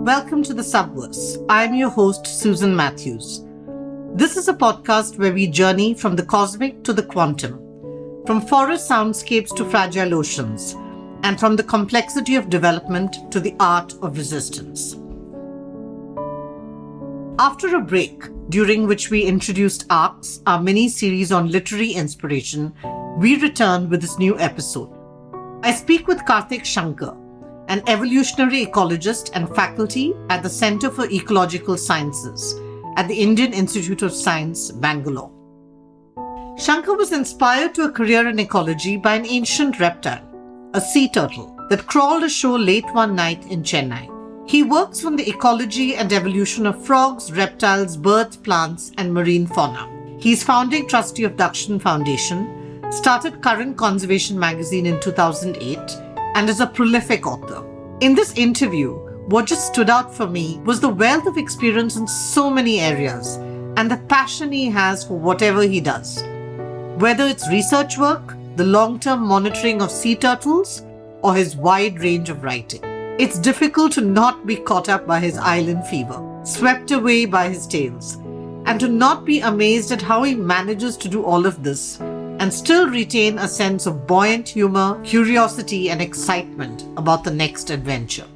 Welcome to The Subverse. I'm your host, Susan Matthews. This is a podcast where we journey from the cosmic to the quantum, from forest soundscapes to fragile oceans, and from the complexity of development to the art of resistance. After a break, during which we introduced Arcs, our mini-series on literary inspiration, we return with this new episode. I speak with Shanker, an evolutionary ecologist and faculty at the Center for Ecological Sciences at the Indian Institute of Science, Bangalore. Shanker was inspired to a career in ecology by an ancient reptile, a sea turtle, that crawled ashore late one night in Chennai. He works on the ecology and evolution of frogs, reptiles, birds, plants, and marine fauna. He's founding trustee of Dakshin Foundation, started Current Conservation magazine in 2008, and is a prolific author. In this interview, what just stood out for me was the wealth of experience in so many areas and the passion he has for whatever he does. Whether it's research work, the long-term monitoring of sea turtles, or his wide range of writing. It's difficult to not be caught up by his island fever, swept away by his tales, and to not be amazed at how he manages to do all of this and still retain a sense of buoyant humor, curiosity, and excitement about the next adventure.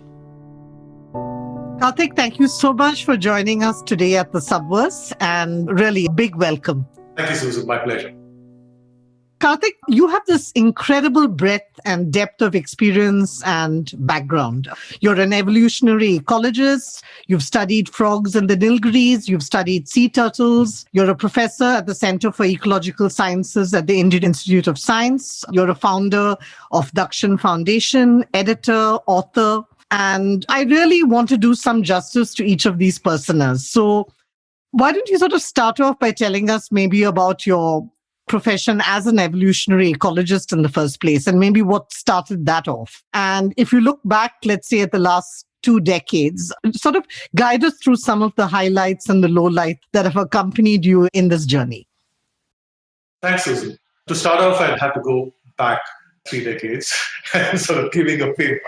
Karthik, thank you so much for joining us today at The Subverse, and really a big welcome. Thank you, Susan. My pleasure. Karthik, you have this incredible breadth and depth of experience and background. You're an evolutionary ecologist. You've studied frogs in the Nilgiris. You've studied sea turtles. You're a professor at the Center for Ecological Sciences at the Indian Institute of Science. You're a founder of Dakshin Foundation, editor, author. And I really want to do some justice to each of these personas. So why don't you sort of start off by telling us maybe about your profession as an evolutionary ecologist in the first place, and maybe what started that off. And if you look back, let's say at the last 2 decades, sort of guide us through some of the highlights and the lowlights that have accompanied you in this journey. Thanks, Susan. To start off, I'd have to go back 3 decades and sort of giving away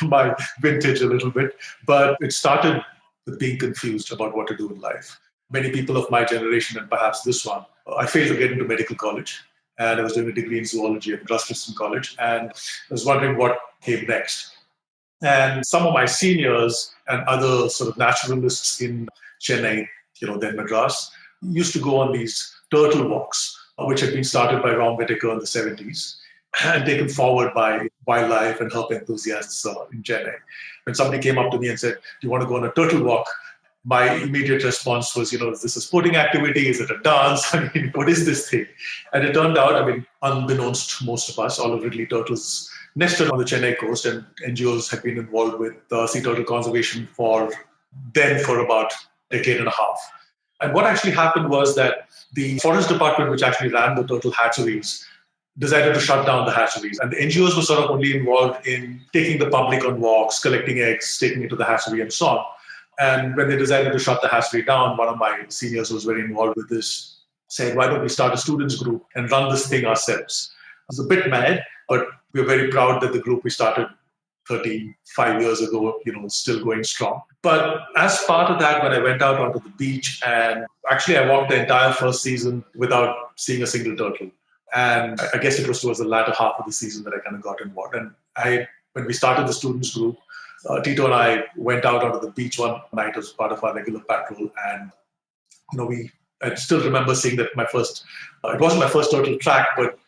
my vintage a little bit. But it started with being confused about what to do in life. Many people of my generation, and perhaps this one, I failed to get into medical college, and I was doing a degree in zoology at Madras College, and I was wondering what came next. And some of my seniors and other sort of naturalists in Chennai, then Madras, used to go on these turtle walks, which had been started by Ram Whitaker in the 70s and taken forward by wildlife and herp enthusiasts in Chennai. When somebody came up to me and said, "Do you want to go on a turtle walk?" My immediate response was, is this a sporting activity? Is it a dance? What is this thing? And it turned out, unbeknownst to most of us, all of Ridley turtles nested on the Chennai coast, and NGOs had been involved with sea turtle conservation for about a decade and a half. And what actually happened was that the forest department, which actually ran the turtle hatcheries, decided to shut down the hatcheries. And the NGOs were sort of only involved in taking the public on walks, collecting eggs, taking it to the hatchery, and so on. And when they decided to shut the hatchery down, one of my seniors who was very involved with this said, "Why don't we start a students group and run this thing ourselves?" I was a bit mad, but we're very proud that the group we started 35 years ago, is still going strong. But as part of that, when I went out onto the beach, and actually I walked the entire first season without seeing a single turtle. And I guess it was towards the latter half of the season that I kind of got involved. And when we started the students group, Tito and I went out onto the beach one night as part of our regular patrol, and I still remember seeing that it wasn't my first turtle track, but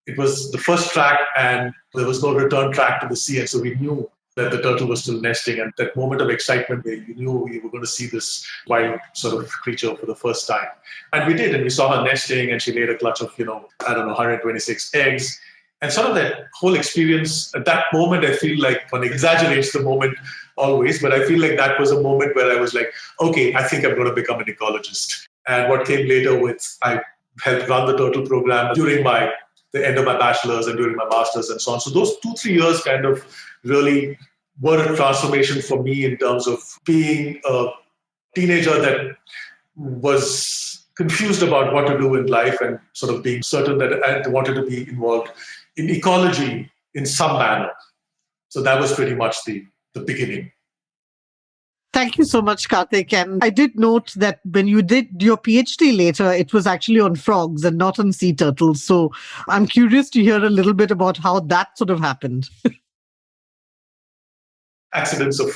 it was the first track, and there was no return track to the sea, and so we knew that the turtle was still nesting, and that moment of excitement where you knew you were going to see this wild sort of creature for the first time. And we did, and we saw her nesting, and she laid a clutch of 126 eggs. And sort of that whole experience, at that moment, I feel like one exaggerates the moment always, but I feel like that was a moment where I was like, okay, I think I'm going to become an ecologist. And what came later I helped run the turtle program during the end of my bachelor's and during my master's and so on. So those 2-3 years kind of really were a transformation for me in terms of being a teenager that was confused about what to do in life, and sort of being certain that I wanted to be involved in ecology in some manner. So that was pretty much the beginning. Thank you so much, Karthik. And I did note that when you did your PhD later, it was actually on frogs and not on sea turtles. So I'm curious to hear a little bit about how that sort of happened. Accidents of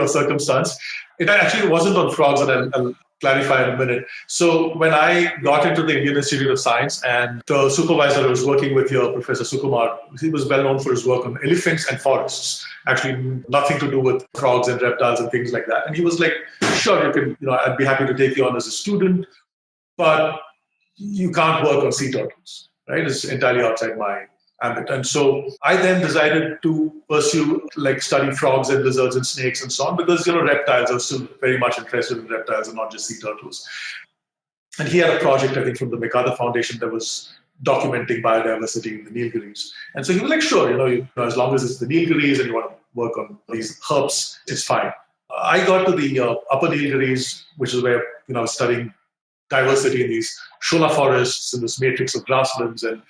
circumstance. It actually wasn't on frogs, and I'll clarify in a minute. So when I got into the Indian Institute of Science, and the supervisor I was working with here, Professor Sukumar, he was well known for his work on elephants and forests. Actually, nothing to do with frogs and reptiles and things like that. And he was like, "Sure, you can. I'd be happy to take you on as a student, but you can't work on sea turtles, right? It's entirely outside my ambit." And so I then decided to pursue, like, study frogs and lizards and snakes and so on, because, reptiles, I was still very much interested in reptiles and not just sea turtles. And he had a project, I think, from the Mekada Foundation that was documenting biodiversity in the Nilgiris. And so he was like, sure, as long as it's the Nilgiris and you want to work on these herbs, it's fine. I got to the upper Nilgiris, which is where, I was studying diversity in these shola forests and this matrix of grasslands. And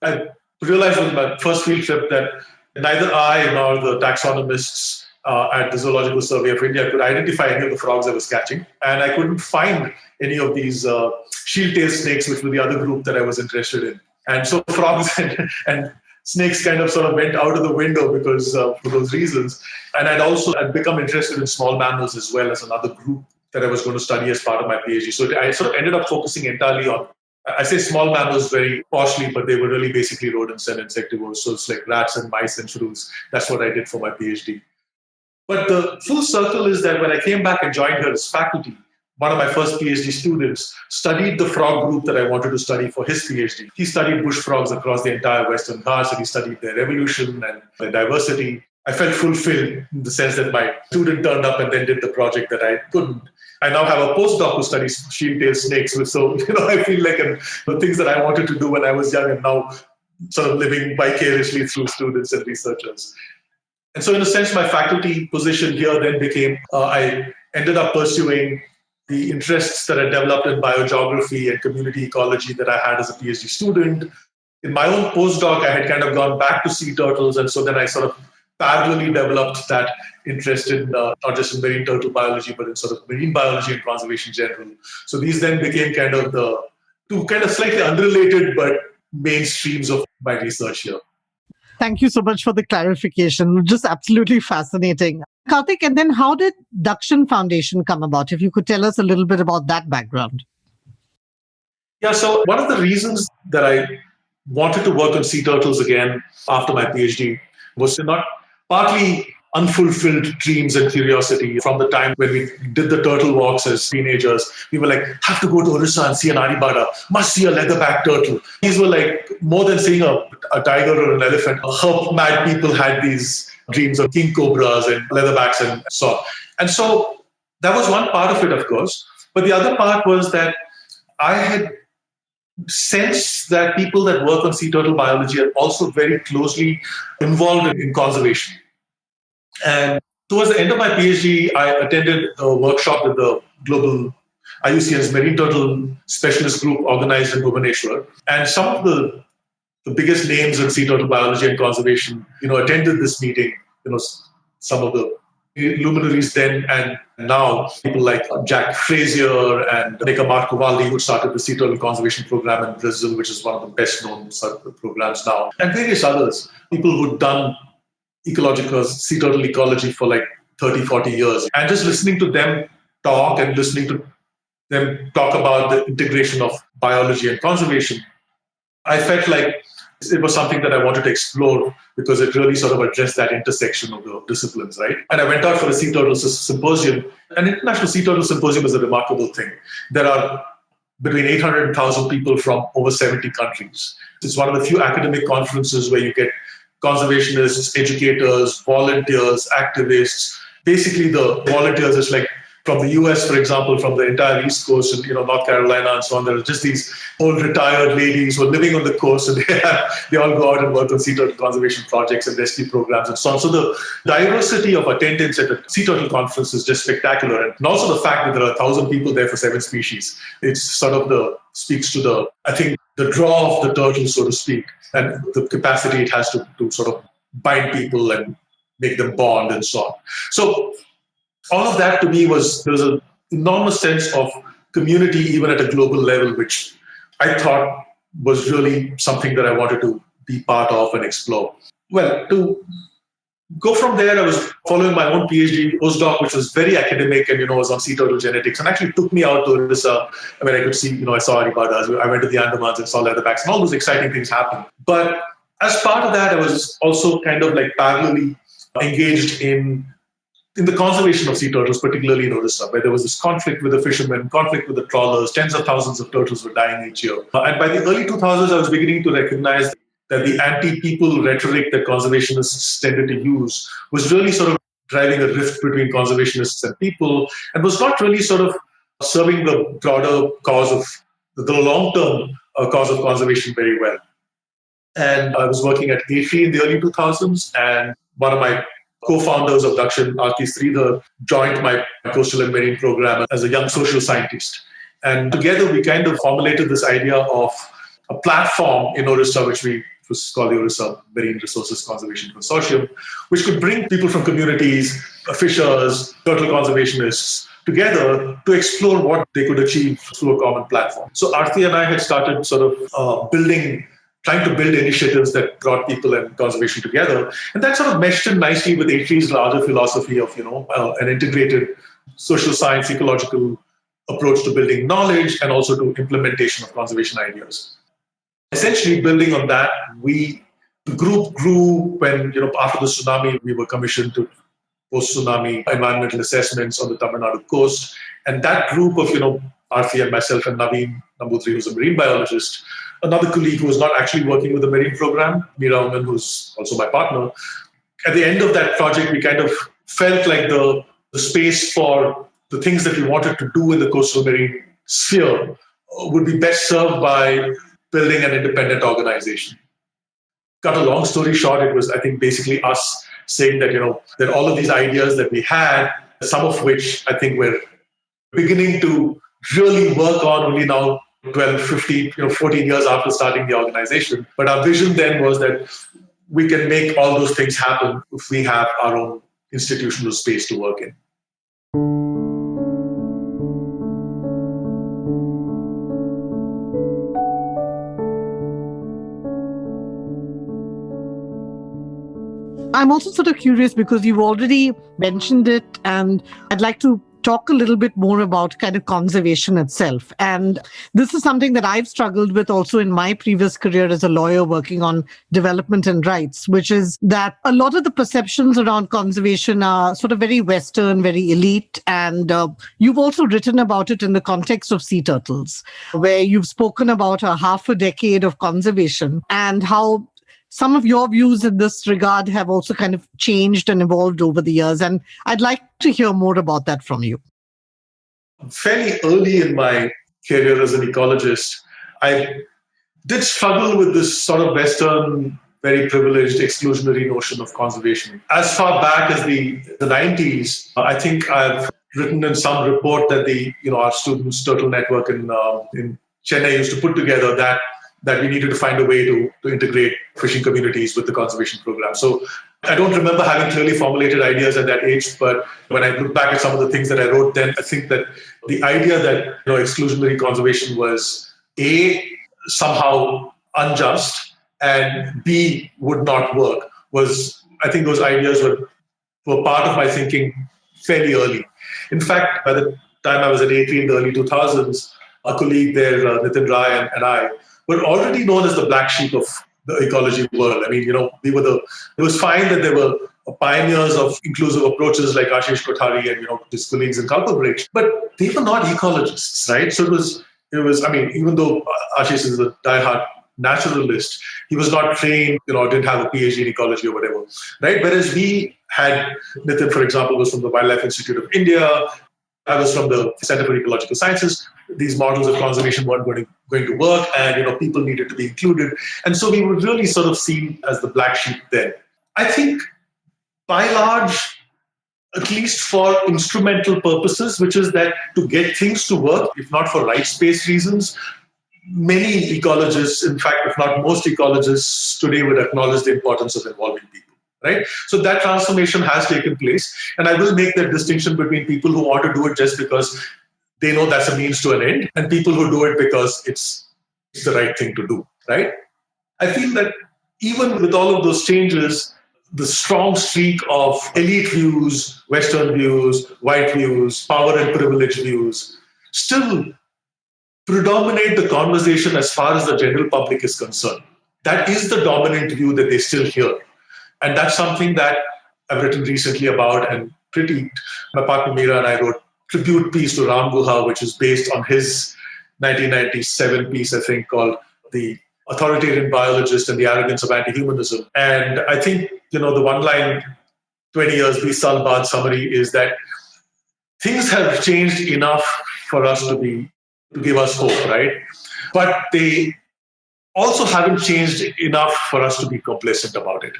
I realized in my first field trip that neither I nor the taxonomists at the Zoological Survey of India could identify any of the frogs I was catching. And I couldn't find any of these shield-tailed snakes, which were the other group that I was interested in. And so frogs and snakes kind of sort of went out of the window because for those reasons. And I'd become interested in small mammals as well as another group that I was going to study as part of my PhD. So I sort of ended up focusing entirely on, I say small mammals very poshly, but they were really basically rodents and insectivores. So it's like rats and mice and shrews. That's what I did for my PhD. But the full circle is that when I came back and joined here as faculty, one of my first PhD students studied the frog group that I wanted to study for his PhD. He studied bush frogs across the entire Western Ghats, and he studied their evolution and their diversity. I felt fulfilled in the sense that my student turned up and then did the project that I couldn't. I now have a postdoc who studies shield-tailed snakes. So, I feel like the things that I wanted to do when I was young and now sort of living vicariously through students and researchers. And so in a sense, my faculty position here then became, I ended up pursuing the interests that I developed in biogeography and community ecology that I had as a PhD student. In my own postdoc, I had kind of gone back to sea turtles. And so then I sort of parallelly developed that interest in not just in marine turtle biology, but in sort of marine biology and conservation in general. So these then became kind of the two kind of slightly unrelated but main streams of my research here. Thank you so much for the clarification. Just absolutely fascinating. Karthik, and then how did Dakshin Foundation come about? If you could tell us a little bit about that background. Yeah, so one of the reasons that I wanted to work on sea turtles again after my PhD was not partly unfulfilled dreams and curiosity from the time when we did the turtle walks as teenagers. We were like, have to go to Orissa and see an aribada, must see a leatherback turtle. These were like more than seeing a tiger or an elephant. Herb mad people had these dreams of king cobras and leatherbacks and so on. And so that was one part of it, of course. But the other part was that I had sensed that people that work on sea turtle biology are also very closely involved in conservation. And towards the end of my PhD, I attended a workshop with the global IUCN's Marine Turtle Specialist Group organized in Bhubaneswar. And some of the biggest names in sea turtle biology and conservation, attended this meeting. Some of the luminaries then and now, people like Jack Frazier and Nika Marcovaldi, who started the sea turtle conservation program in Brazil, which is one of the best known programs now, and various others, people who'd done ecological sea turtle ecology for like 30, 40 years. And just listening to them talk and listening to them talk about the integration of biology and conservation, I felt like it was something that I wanted to explore because it really sort of addressed that intersection of the disciplines, right? And I went out for a sea turtle symposium. An international sea turtle symposium is a remarkable thing. There are between 800 and 1,000 people from over 70 countries. It's one of the few academic conferences where you get conservationists, educators, volunteers, activists. Basically, the volunteers is like from the US, for example, from the entire East Coast and North Carolina and so on. There are just these old retired ladies who are living on the coast, and they all go out and work on sea turtle conservation projects and rescue programs and so on. So the diversity of attendance at the sea turtle conference is just spectacular, and also the fact that there are 1,000 people there for 7 species. It's sort of speaks to the draw of the turtle, so to speak, and the capacity it has to sort of bind people and make them bond and so on. So all of that to me there was an enormous sense of community, even at a global level, which I thought was really something that I wanted to be part of and explore. Well, to go from there, I was following my own PhD postdoc, which was very academic and, was on sea turtle genetics, and actually took me out to Orissa. I mean, I could see, I saw Aribadas. I went to the Andamans and saw leatherbacks, and all those exciting things happened. But as part of that, I was also kind of like parallelly engaged in the conservation of sea turtles, particularly in Orissa, where there was this conflict with the fishermen, conflict with the trawlers. Tens of thousands of turtles were dying each year. And by the early 2000s, I was beginning to recognize that the anti-people rhetoric that conservationists tended to use was really sort of driving a rift between conservationists and people, and was not really sort of serving the broader cause of the long-term cause of conservation very well. And I was working at AFI in the early 2000s, and one of my co-founders of Dakshin, Sridhar, joined my coastal and marine program as a young social scientist. And together we kind of formulated this idea of a platform in Orissa, which was called the Orissa Marine Resources Conservation Consortium, which could bring people from communities, fishers, turtle conservationists together to explore what they could achieve through a common platform. So Aarti and I had started sort of trying to build initiatives that brought people and conservation together. And that sort of meshed in nicely with AFI's larger philosophy of, an integrated social science, ecological approach to building knowledge and also to implementation of conservation ideas. Essentially, building on that, the group grew when, after the tsunami, we were commissioned to post-tsunami environmental assessments on the Tamil Nadu coast. And that group of, Aarti and myself and Naveen Nambutri, who's a marine biologist, another colleague who was not actually working with the marine program, Meera Ungan, who's also my partner. At the end of that project, we kind of felt like the space for the things that we wanted to do in the coastal marine sphere would be best served by building an independent organization. Cut a long story short, it was, I think, basically us saying that, that all of these ideas that we had, some of which I think we're beginning to really work on only now, 12, 15, 14 years after starting the organization. But our vision then was that we can make all those things happen if we have our own institutional space to work in. I'm also sort of curious because you've already mentioned it, and I'd like to talk a little bit more about kind of conservation itself. And this is something that I've struggled with also in my previous career as a lawyer working on development and rights, which is that a lot of the perceptions around conservation are sort of very Western, very elite. And you've also written about it in the context of sea turtles, where you've spoken about a half a decade of conservation and how some of your views in this regard have also kind of changed and evolved over the years. And I'd like to hear more about that from you. Fairly early in my career as an ecologist, I did struggle with this sort of Western, very privileged, exclusionary notion of conservation. As far back as the 90s, I think I've written in some report that our students' turtle network in Chennai used to put together that we needed to find a way to integrate fishing communities with the conservation program. So I don't remember having clearly formulated ideas at that age, but when I look back at some of the things that I wrote then, I think that the idea that exclusionary conservation was A, somehow unjust, and B, would not work was, I think those ideas were part of my thinking fairly early. In fact, by the time I was at AFI in the early 2000s, a colleague there, Nitin Rai, and I, were already known as the black sheep of the ecology world. I mean, it was fine that there were pioneers of inclusive approaches like Ashish Kothari and, his colleagues in Kalpabridge, but they were not ecologists, right? So it was, I mean, even though Ashish is a diehard naturalist, he was not trained, didn't have a PhD in ecology or whatever, right? Whereas we had, Nitin, for example, was from the Wildlife Institute of India, I was from the Center for Ecological Sciences. These models of conservation weren't going to work, and people needed to be included. And so we were really sort of seen as the black sheep then. I think, by and large, at least for instrumental purposes, which is that to get things to work, if not for rights-based reasons, many ecologists, in fact, if not most ecologists today, would acknowledge the importance of involving people. right? So that transformation has taken place. And I will make that distinction between people who want to do it just because they know that's a means to an end and people who do it because it's the right thing to do, right? I feel that even with all of those changes, the strong streak of elite views, Western views, white views, power and privilege views still predominate the conversation as far as the general public is concerned. That is the dominant view that they still hear. And that's something that I've written recently about, and my partner Meera and I wrote a tribute piece to Ram Guha, which is based on his 1997 piece, I think, called The Authoritarian Biologist and the Arrogance of Anti-Humanism. And I think, the one line, 20 years, 20 saal baad summary is that things have changed enough for us to give us hope, right? But they also haven't changed enough for us to be complacent about it.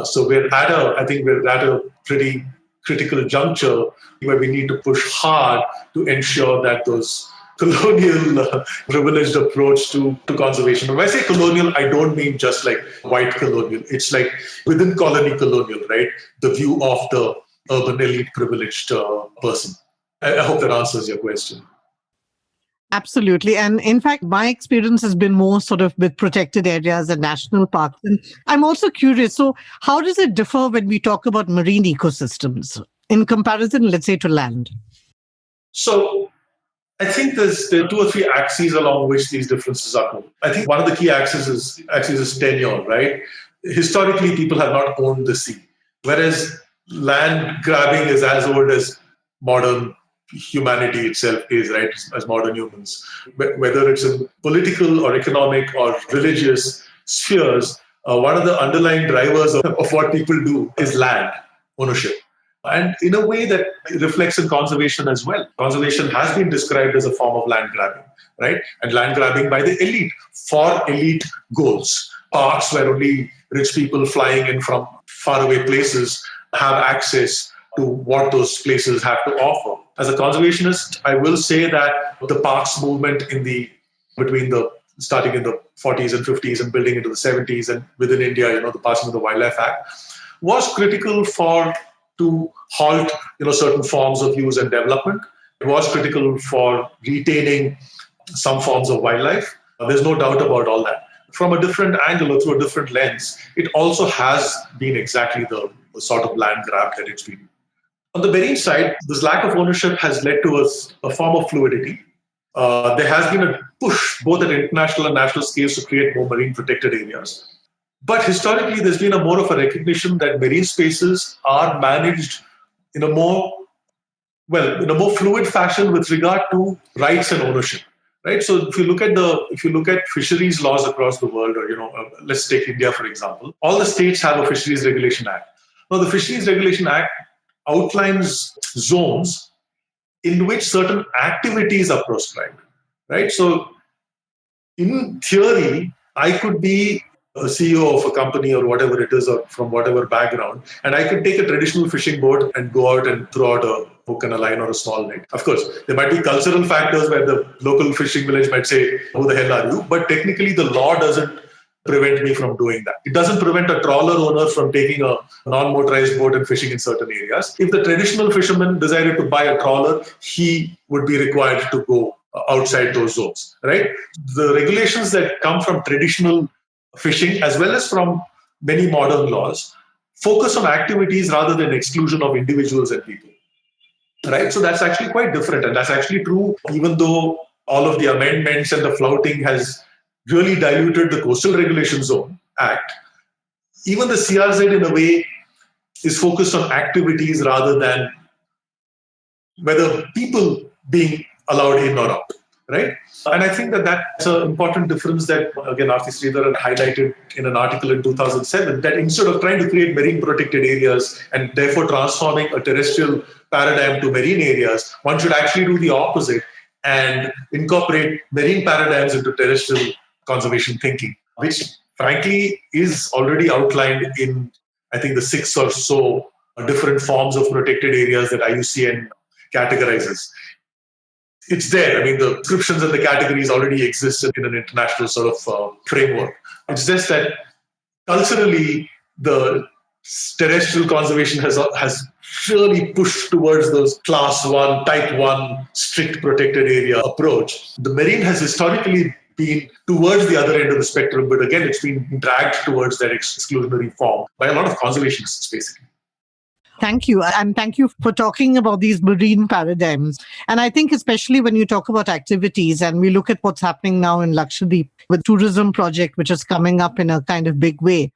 So I think we're at a pretty critical juncture where we need to push hard to ensure that those colonial privileged approach to conservation. When I say colonial, I don't mean just like white colonial. It's like within colony colonial, right? The view of the urban elite privileged person. I hope that answers your question. Absolutely. And in fact, my experience has been more sort of with protected areas and national parks. And I'm also curious. So, how does it differ when we talk about marine ecosystems in comparison, let's say, to land? So, I think there are two or three axes along which these differences are moving. I think one of the key axes is tenure, right? Historically, people have not owned the sea, whereas land grabbing is as old as modern humanity itself is, right? As modern humans, whether it's in political or economic or religious spheres, one of the underlying drivers of what people do is land ownership. And in a way that reflects in conservation as well. Conservation has been described as a form of land grabbing, right? And land grabbing by the elite for elite goals. Parks where only rich people flying in from faraway places have access to what those places have to offer. As a conservationist, I will say that the parks movement starting in the 40s and 50s and building into the 70s and within India, the passing of the Wildlife Act was critical to halt certain forms of use and development. It was critical for retaining some forms of wildlife. There's no doubt about all that. From a different angle or through a different lens, it also has been exactly the sort of land grab that it's been. On the marine side, this lack of ownership has led to a form of fluidity. There has been a push both at international and national scales to create more marine protected areas. But historically, there's been more of a recognition that marine spaces are managed in a more fluid fashion with regard to rights and ownership. Right. So if you look at fisheries laws across the world, or let's take India for example, all the states have a Fisheries Regulation Act. Now, the Fisheries Regulation Act outlines zones in which certain activities are proscribed. Right. So in theory, I could be a CEO of a company or whatever it is, or from whatever background, and I could take a traditional fishing boat and go out and throw out a hook and a line or a small net. Of course, there might be cultural factors where the local fishing village might say, "Who the hell are you?" But technically, the law doesn't prevent me from doing that. It doesn't prevent a trawler owner from taking a non-motorized boat and fishing in certain areas. If the traditional fisherman decided to buy a trawler, he would be required to go outside those zones, right? The regulations that come from traditional fishing, as well as from many modern laws, focus on activities rather than exclusion of individuals and people, right? So that's actually quite different. And that's actually true, even though all of the amendments and the flouting has really diluted the Coastal Regulation Zone Act. Even the CRZ, in a way, is focused on activities rather than whether people being allowed in or out, right? And I think that that's an important difference that, again, Arthi Sridharan highlighted in an article in 2007, that instead of trying to create marine protected areas and therefore transforming a terrestrial paradigm to marine areas, one should actually do the opposite and incorporate marine paradigms into terrestrial conservation thinking, which frankly is already outlined in, I think, the 6 or so different forms of protected areas that IUCN categorizes. It's there. I mean, the descriptions and the categories already exist in an international sort of framework. It's just that culturally, the terrestrial conservation has really pushed towards those class 1, type 1, strict protected area approach. The marine has historically been towards the other end of the spectrum, but again, it's been dragged towards that exclusionary form by a lot of conservationists, basically. Thank you. And thank you for talking about these marine paradigms. And I think especially when you talk about activities and we look at what's happening now in Lakshadweep with tourism project, which is coming up in a kind of big way.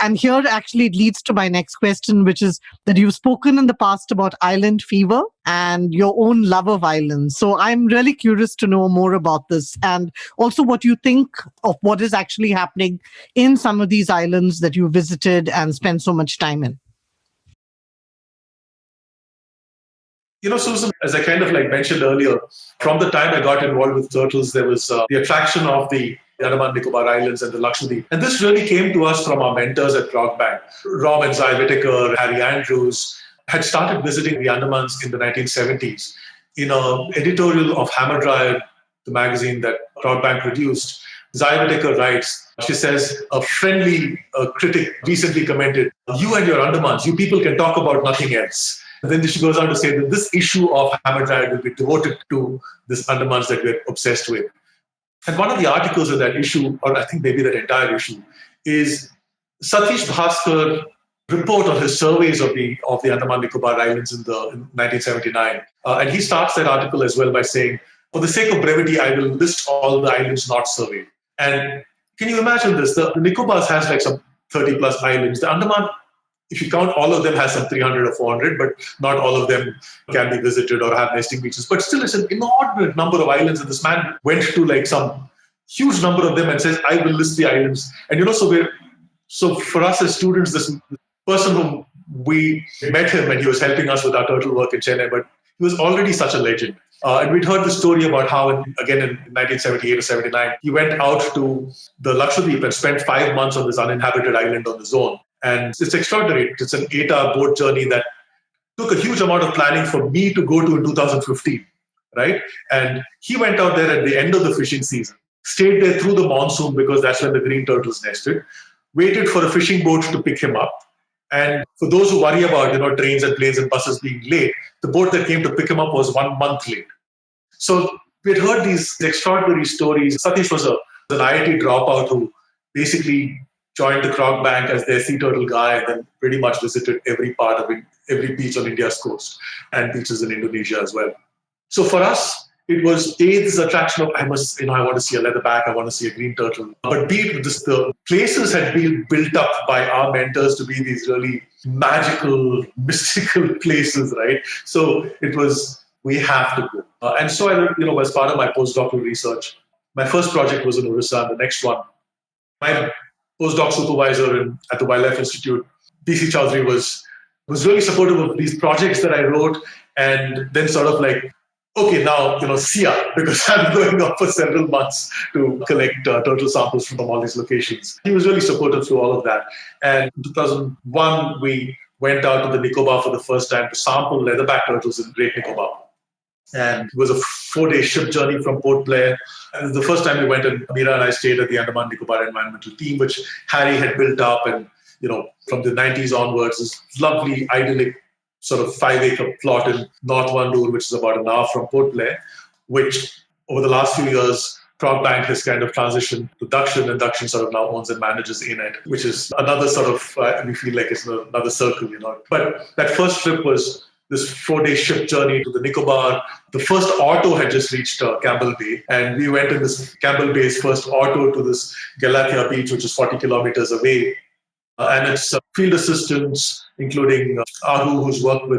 And here actually it leads to my next question, which is that you've spoken in the past about island fever and your own love of islands. So I'm really curious to know more about this and also what you think of what is actually happening in some of these islands that you visited and spent so much time in. Susan, as I kind of mentioned earlier, from the time I got involved with turtles, there was the attraction of the Andaman Nicobar Islands and the Lakshadweep. And this really came to us from our mentors at Crockbank. Rom and Zai Whitaker, Harry Andrews had started visiting the Andamans in the 1970s. In an editorial of Hammer Dryer, the magazine that Crockbank produced, Zai Whitaker writes, she says, a friendly critic recently commented, "You and your Andamans, you people can talk about nothing else." And then she goes on to say that this issue of Hammer Dryer will be devoted to this Andamans that we're obsessed with. And one of the articles in that issue, or I think maybe that entire issue, is Satish Bhaskar report on his surveys of the Andaman Nicobar Islands in 1979. And he starts that article as well by saying, for the sake of brevity, I will list all the islands not surveyed. And can you imagine this? The Nicobars has some 30 plus islands. The Andaman, if you count all of them, has some 300 or 400, but not all of them can be visited or have nesting beaches. But still, it's an inordinate number of islands. And this man went to some huge number of them and says, I will list the islands. And so for us as students, this person whom we met him and he was helping us with our turtle work in Chennai, but he was already such a legend. And we'd heard the story about how, in 1978 or 79, he went out to the Lakshadweep and spent 5 months on this uninhabited island on his own. And it's extraordinary. It's an 8-hour boat journey that took a huge amount of planning for me to go to in 2015, right? And he went out there at the end of the fishing season, stayed there through the monsoon because that's when the green turtles nested, waited for a fishing boat to pick him up. And for those who worry about trains and planes and buses being late, the boat that came to pick him up was 1 month late. So we'd heard these extraordinary stories. Satish was an IIT dropout who basically joined the Crockbank as their sea turtle guy and then pretty much visited every every beach on India's coast and beaches in Indonesia as well. So for us, it was this attraction of I want to see a leatherback, I want to see a green turtle. But the places had been built up by our mentors to be these really magical, mystical places, right? So it was, we have to go. And so I, as part of my postdoctoral research, my first project was in Orissa, and the next one, my postdoc supervisor at the Wildlife Institute, DC Chowdhury, was really supportive of these projects that I wrote, and then sort of okay, now, see ya, because I'm going off for several months to collect turtle samples from all these locations. He was really supportive through all of that. And in 2001, we went out to the Nicobar for the first time to sample leatherback turtles in Great Nicobar. And it was a 4-day ship journey from Port Blair. And the first time we went, and Meera and I stayed at the Andaman Nicobar Environmental Team, which Harry had built up. And, from the 90s onwards, this lovely, idyllic sort of 5-acre plot in North Wandoor, which is about an hour from Port Blair, which over the last few years, Crockbank has kind of transitioned to Dakshin, and Dakshin sort of now owns and manages in it, which is another sort of, we feel like it's another circle, But that first trip was this 4-day ship journey to the Nicobar. The first auto had just reached Campbell Bay, and we went in this Campbell Bay's first auto to this Galathea beach, which is 40 kilometers away. And it's field assistants, including Ahu, who's worked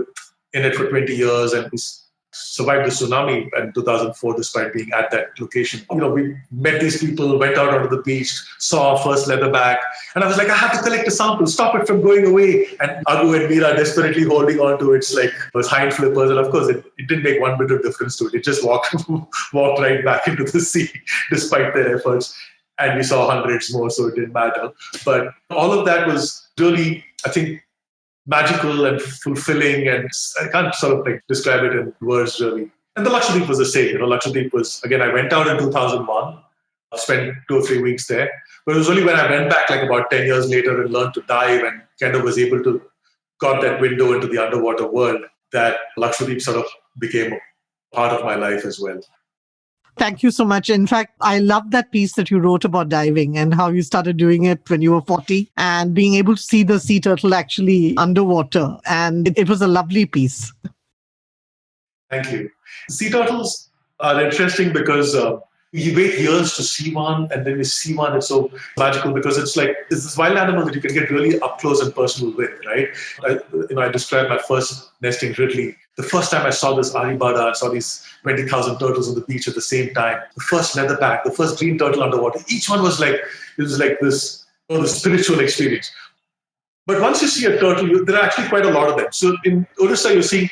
in it for 20 years and he's survived the tsunami in 2004 despite being at that location. We met these people, went out onto the beach, saw our first leatherback, and I was like, I have to collect a sample, stop it from going away. And Agu and Meera desperately holding on to its hind flippers, and of course it didn't make one bit of difference to it. It just walked right back into the sea despite their efforts. And we saw hundreds more, so it didn't matter. But all of that was really, I think, magical and fulfilling, and I can't sort of describe it in words really. And the Lakshadweep was the same. Lakshadweep was, again, I went out in 2001. spent 2 or 3 weeks there. But it was only when I went back like about 10 years later and learned to dive and kind of was able to got that window into the underwater world that Lakshadweep sort of became a part of my life as well. Thank you so much. In fact, I love that piece that you wrote about diving and how you started doing it when you were 40 and being able to see the sea turtle actually underwater. And it was a lovely piece. Thank you. Sea turtles are interesting because you wait years to see one, and then you see one. It's so magical because it's this wild animal that you can get really up close and personal with, right? I described my first nesting Ridley. The first time I saw this Aribada, I saw these 20,000 turtles on the beach at the same time. The first leatherback, the first green turtle underwater. Each one was this spiritual experience. But once you see a turtle, there are actually quite a lot of them. So in Odisha, you're seeing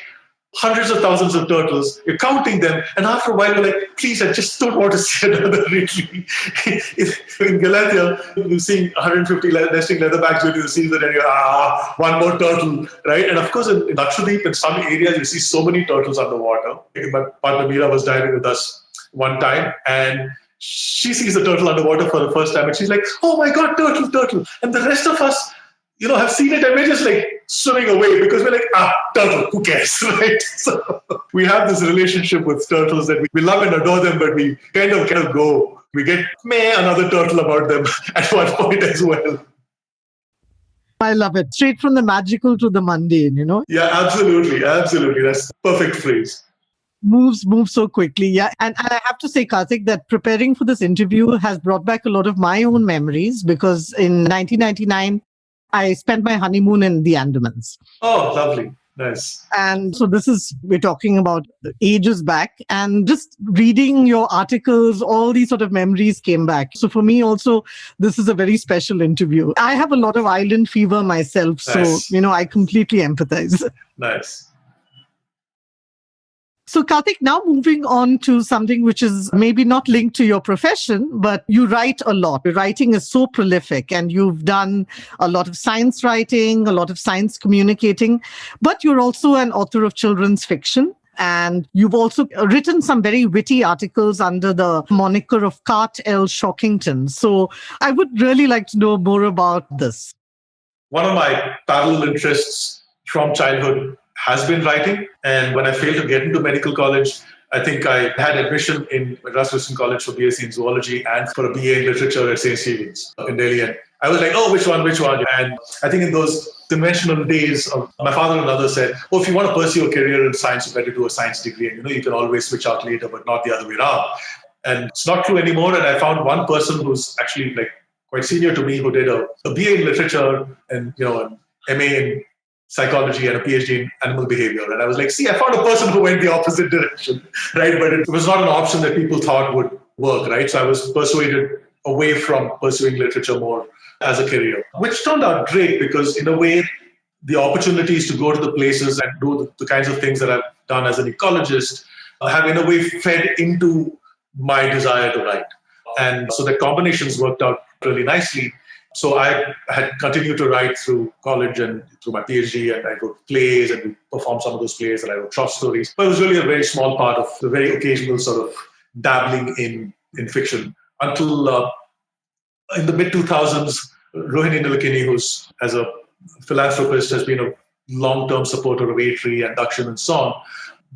hundreds of thousands of turtles, you're counting them, and after a while you're like, please, I just don't want to see another Ridley. In Galatia, you see 150 nesting leatherbacks during the season, and you're, one more turtle, right? And of course, in Lakshadweep, in some areas, you see so many turtles underwater. My partner Meera was diving with us one time, and she sees the turtle underwater for the first time, and she's like, oh my God, turtle, turtle. And the rest of us, have seen it and we're just swimming away because we're like, turtle, who cares, right? So we have this relationship with turtles that we love and adore them, but we kind of go. We get another turtle about them at one point as well. I love it. Straight from the magical to the mundane, Yeah, absolutely. Absolutely. That's the perfect phrase. Moves so quickly. Yeah. And I have to say, Karthik, that preparing for this interview has brought back a lot of my own memories because in 1999, I spent my honeymoon in the Andamans. Oh, lovely. Nice. And so we're talking about ages back, and just reading your articles, all these sort of memories came back. So for me also, this is a very special interview. I have a lot of island fever myself. Nice. So, I completely empathize. Nice. So, Karthik, now moving on to something which is maybe not linked to your profession, but you write a lot. Your writing is so prolific and you've done a lot of science writing, a lot of science communicating, but you're also an author of children's fiction. And you've also written some very witty articles under the moniker of Cart L. Shockington. So I would really like to know more about this. One of my parallel interests from childhood has been writing. And when I failed to get into medical college, I think I had admission in Madras College for BSc in zoology and for a BA in literature at St. Stephen's in Delhi. And I was like, which one? And I think in those conventional days, my father and others said, if you want to pursue a career in science, you better do a science degree. And, you can always switch out later, but not the other way around. And it's not true anymore. And I found one person who's actually quite senior to me who did a BA in literature and, an MA in psychology and a PhD in animal behavior. And I was like, I found a person who went the opposite direction, right? But it was not an option that people thought would work, right? So I was persuaded away from pursuing literature more as a career, which turned out great because in a way, the opportunities to go to the places and do the kinds of things that I've done as an ecologist have in a way fed into my desire to write. And so the combinations worked out really nicely. So I had continued to write through college and through my PhD, and I wrote plays and we performed some of those plays, and I wrote short stories. But it was really a very small part of the very occasional sort of dabbling in fiction until in the mid-2000s, Rohini Nilekani, who's as a philanthropist has been a long-term supporter of A3 and Dakshin and so on.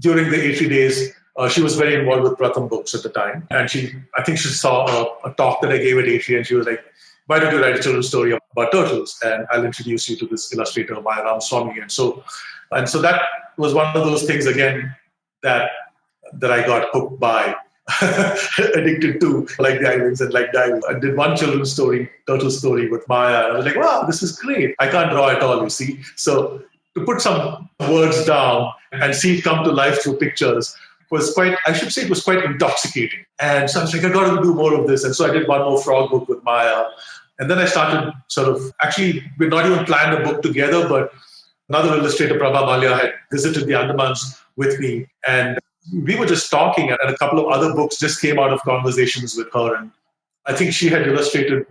During the A3 days, she was very involved with Pratham Books at the time. And I think she saw a talk that I gave at A3 and she was like, why don't you write a children's story about turtles? And I'll introduce you to this illustrator, Maya Ramaswamy. And so that was one of those things, again, that I got hooked by, addicted to, like the islands and like diving. I did one children's story, turtle story with Maya. And I was like, wow, this is great. I can't draw at all, you see. So to put some words down and see it come to life through pictures was quite intoxicating. And so I was like, I got to do more of this. And so I did one more frog book with Maya. And then I started we'd not even planned a book together, but another illustrator, Prabha Malia, had visited the Andamans with me. And we were just talking, and a couple of other books just came out of conversations with her. And I think she had illustrated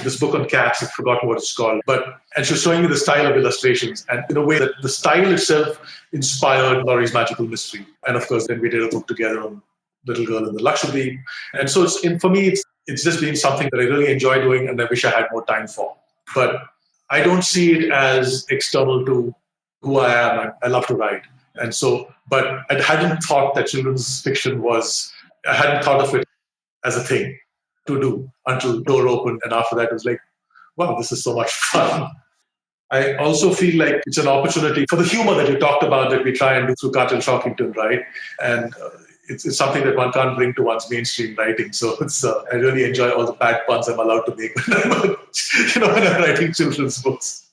this book on cats. I've forgotten what it's called. And she was showing me the style of illustrations. And in a way that the style itself inspired Laurie's Magical Mystery. And of course, then we did a book together on Little Girl in the Lakshadweep. And so for me, it's it's just been something that I really enjoy doing and I wish I had more time for. But I don't see it as external to who I am. I love to write. And so, but I hadn't thought that children's fiction I hadn't thought of it as a thing to do until door opened. And after that, it was like, wow, this is so much fun. I also feel like it's an opportunity for the humor that you talked about that we try and do through Cartel Shockington, right? And it's something that one can't bring to one's mainstream writing. So I really enjoy all the bad puns I'm allowed to make when I'm writing children's books.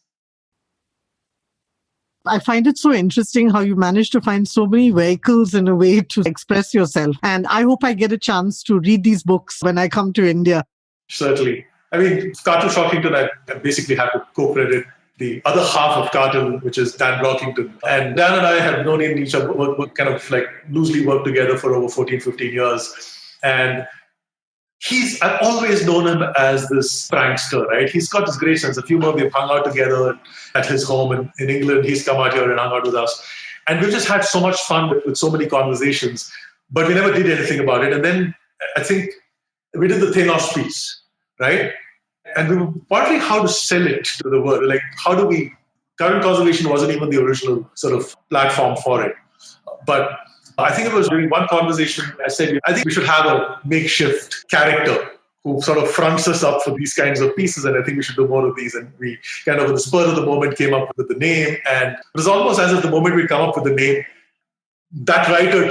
I find it so interesting how you managed to find so many vehicles in a way to express yourself. And I hope I get a chance to read these books when I come to India. Certainly. I mean, Cartel Shockington, I basically had to co-credit the other half of Cartel, which is Dan Brockington. And Dan and I have known each other, kind of like loosely worked together for over 14, 15 years. And I've always known him as this prankster, right? He's got this great sense of humor. We've hung out together at his home in England. He's come out here and hung out with us. And we've just had so much fun with so many conversations, but we never did anything about it. And then I think we did the Thanos piece, right? And we were wondering how to sell it to the world. Like, current conservation wasn't even the original sort of platform for it. But I think it was during one conversation, I said, I think we should have a makeshift character who sort of fronts us up for these kinds of pieces. And I think we should do more of these. And we kind of, at the spur of the moment, came up with the name. And it was almost as if the moment we come up with the name, that writer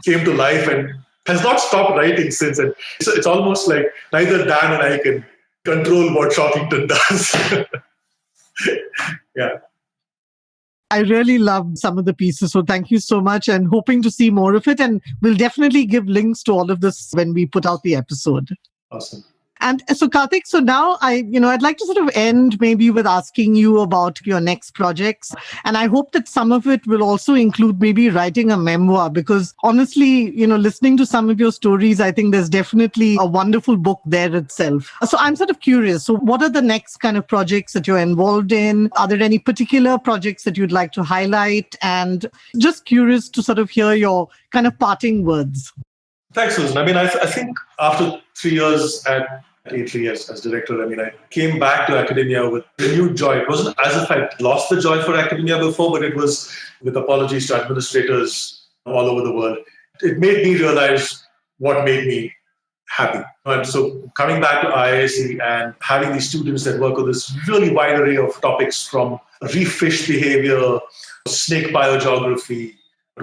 came to life and has not stopped writing since. And it's almost like neither Dan and I can control what Shockington does. Yeah. I really loved some of the pieces. So thank you so much and hoping to see more of it. And we'll definitely give links to all of this when we put out the episode. Awesome. And so Karthik, so now I'd like to sort of end maybe with asking you about your next projects. And I hope that some of it will also include maybe writing a memoir, because honestly, listening to some of your stories, I think there's definitely a wonderful book there itself. So I'm sort of curious. So what are the next kind of projects that you're involved in? Are there any particular projects that you'd like to highlight? And just curious to sort of hear your kind of parting words. Thanks, Susan. I mean, I think after 3 years at A3 as director, I mean, I came back to academia with renewed joy. It wasn't as if I'd lost the joy for academia before, but it was, with apologies to administrators all over the world, it made me realize what made me happy. And so coming back to IISc and having these students that work on this really wide array of topics, from reef fish behaviour, snake biogeography,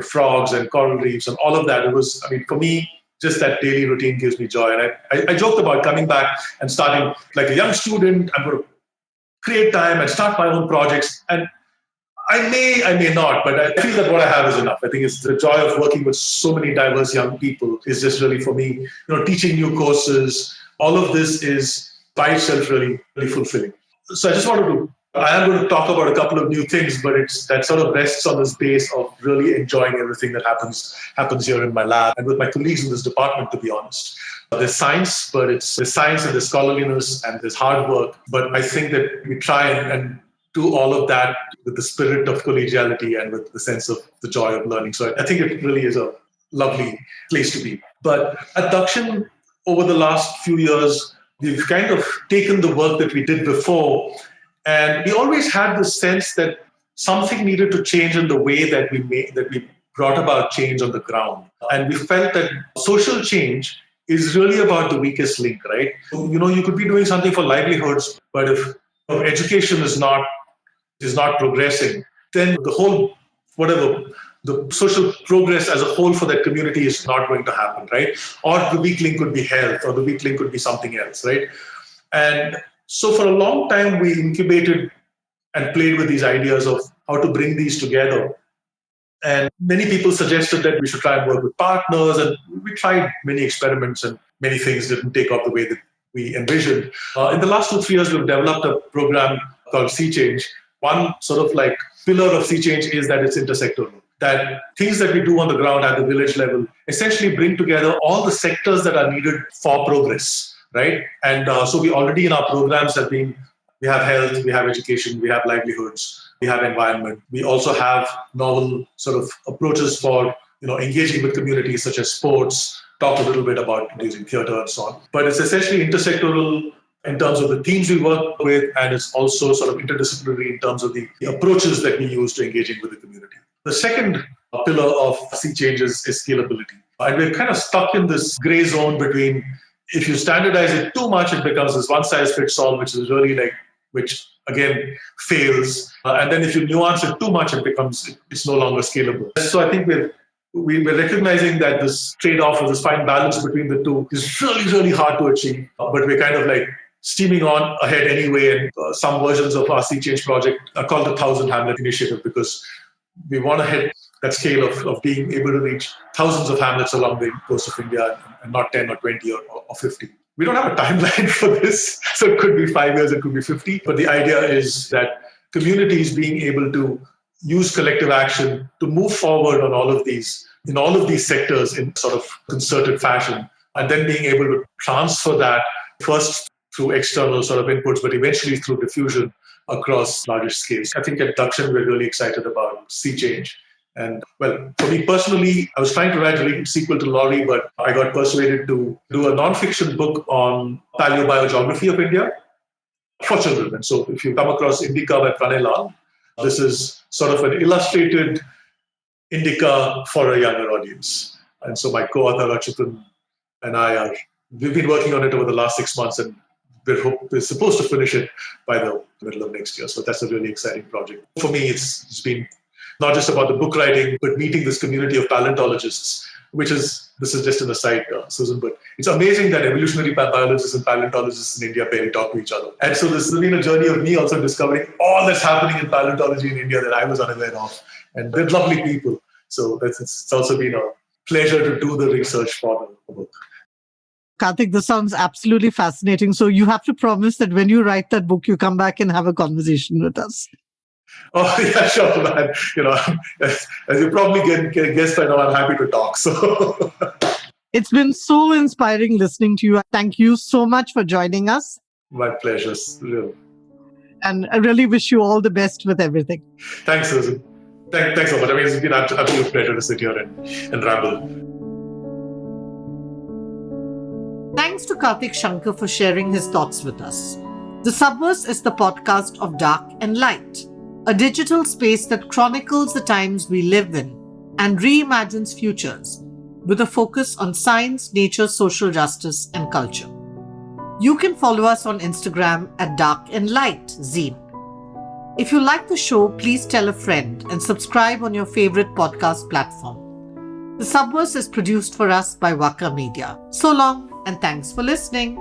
frogs and coral reefs and all of that, it was, I mean, for me, just that daily routine gives me joy. And I joked about coming back and starting like a young student. I'm going to create time and start my own projects. And I may not, but I feel that what I have is enough. I think it's the joy of working with so many diverse young people is just really, for me, teaching new courses. All of this is by itself really, really fulfilling. So I am going to talk about a couple of new things, but that sort of rests on this base of really enjoying everything that happens here in my lab and with my colleagues in this department, to be honest. There's science, but there's science and there's scholarliness and there's hard work. But I think that we try and do all of that with the spirit of collegiality and with the sense of the joy of learning. So I think it really is a lovely place to be. But at Dakshin, over the last few years, we've kind of taken the work that we did before, and we always had the sense that something needed to change in the way that we brought about change on the ground. And we felt that social change is really about the weakest link, right? You could be doing something for livelihoods, but if education is not progressing, then the social progress as a whole for that community is not going to happen, right? Or the weak link could be health, or the weak link could be something else, right? And so for a long time, we incubated and played with these ideas of how to bring these together. And many people suggested that we should try and work with partners. And we tried many experiments and many things didn't take off the way that we envisioned. In the last 2-3 years, we've developed a program called Sea Change. One sort of like pillar of Sea Change is that it's intersectoral. That things that we do on the ground at the village level essentially bring together all the sectors that are needed for progress, right? And so we already in our programs we have health, we have education, we have livelihoods, we have environment. We also have novel sort of approaches for engaging with communities such as sports, talk a little bit about using theatre and so on. But it's essentially intersectoral in terms of the themes we work with, and it's also sort of interdisciplinary in terms of the approaches that we use to engaging with the community. The second pillar of sea change is scalability. And we're kind of stuck in this gray zone between if you standardize it too much, it becomes this one size fits all, which is really which again fails. And then if you nuance it too much, it's no longer scalable. So I think we're recognizing that this trade-off or this fine balance between the two is really, really hard to achieve. But we're kind of steaming on ahead anyway. And some versions of our Sea Change project are called the 1,000 Hamlet Initiative because we want to hit that scale of being able to reach thousands of hamlets along the coast of India and not 10 or 20 or 50. We don't have a timeline for this. So it could be 5 years, it could be 50. But the idea is that communities being able to use collective action to move forward on all of these sectors in sort of concerted fashion, and then being able to transfer that first through external sort of inputs, but eventually through diffusion across larger scales. I think at Dakshin, we're really excited about sea change. And well, for me personally, I was trying to write a sequel to Laurie, but I got persuaded to do a non-fiction book on biogeography of India for children. And so if you come across Indica by Pranay Lal, this is sort of an illustrated Indica for a younger audience. And so my co-author Rachitan and we've been working on it over the last 6 months, and we're supposed to finish it by the middle of next year. So that's a really exciting project. For me, it's been not just about the book writing, but meeting this community of paleontologists, this is just an aside, Susan, but it's amazing that evolutionary biologists and paleontologists in India barely talk to each other. And so this has been a journey of me also discovering all that's happening in paleontology in India that I was unaware of. And they're lovely people. So it's also been a pleasure to do the research for the book. Karthik, this sounds absolutely fascinating. So you have to promise that when you write that book, you come back and have a conversation with us. Oh, yeah, sure, man. As you probably guessed, I know I'm happy to talk. So it's been so inspiring listening to you. Thank you so much for joining us. My pleasure. Really. And I really wish you all the best with everything. Thanks, Susan. Thanks so much. I mean, it's been an absolute pleasure to sit here and ramble. Thanks to Karthik Shanker for sharing his thoughts with us. The Subverse is the podcast of Dark and Light, a digital space that chronicles the times we live in and reimagines futures with a focus on science, nature, social justice, and culture. You can follow us on Instagram at Dark and Light Zine. If you like the show, please tell a friend and subscribe on your favorite podcast platform. The Subverse is produced for us by Waka Media. So long, and thanks for listening.